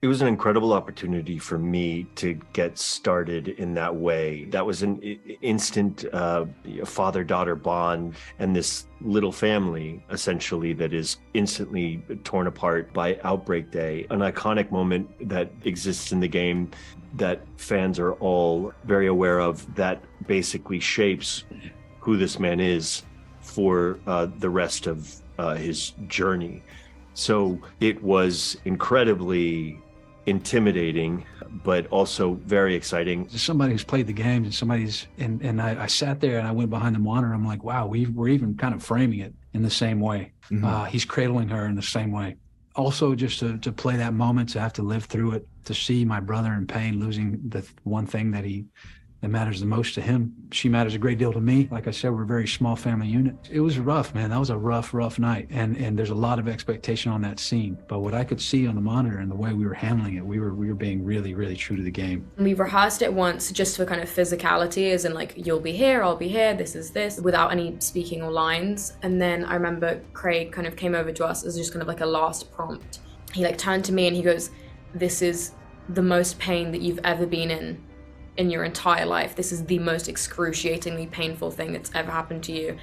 It was an incredible opportunity for me to get started in that way. That was an instant father-daughter bond, and this little family, essentially, that is instantly torn apart by Outbreak Day, an iconic moment that exists in the game that fans are all very aware of, that basically shapes who this man is for the rest of his journey. So it was incredibly intimidating, but also very exciting. Somebody who's played the game and I sat there and I went behind the monitor. I'm like, wow, we're even kind of framing it in the same way. He's cradling her in the same way. Also, just to play that moment, to have to live through it, to see my brother in pain, losing the one thing that matters the most to him. She matters a great deal to me. Like I said, we're a very small family unit. It was rough, man. That was a rough night. And there's a lot of expectation on that scene. But what I could see on the monitor and the way we were handling it, we were being really, really true to the game. We rehearsed it once just for kind of physicality, as in like, you'll be here, I'll be here, this is this, without any speaking or lines. And then I remember Craig kind of came over to us as just kind of like a last prompt. He like turned to me and he goes, "This is the most pain that you've ever been in your entire life. This is the most excruciatingly painful thing that's ever happened to you."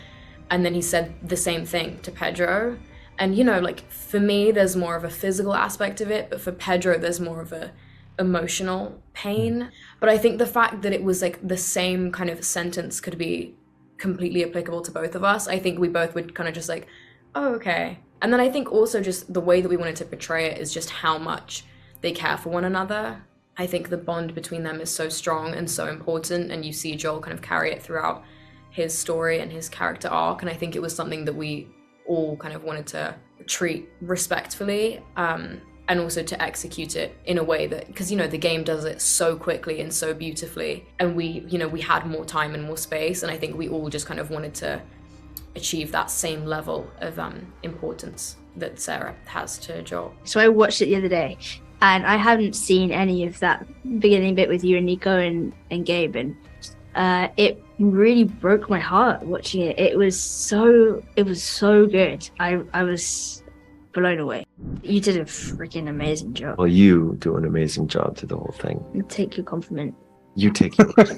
And then he said the same thing to Pedro. And you know, like for me, there's more of a physical aspect of it, but for Pedro, there's more of a emotional pain. But I think the fact that it was like the same kind of sentence could be completely applicable to both of us. I think we both would kind of just like, oh, okay. And then I think also just the way that we wanted to portray it is just how much they care for one another. I think the bond between them is so strong and so important, and you see Joel kind of carry it throughout his story and his character arc, and I think it was something that we all kind of wanted to treat respectfully, and also to execute it in a way that, because, you know, the game does it so quickly and so beautifully, and we had more time and more space, and I think we all just kind of wanted to achieve that same level of importance that Sarah has to Joel. So I watched it the other day, and I hadn't seen any of that beginning bit with you and Nico and Gabe, and it really broke my heart watching it. It was so good. I was blown away. You did a freaking amazing job. Well, you do an amazing job to the whole thing. Take your compliment. You take yours.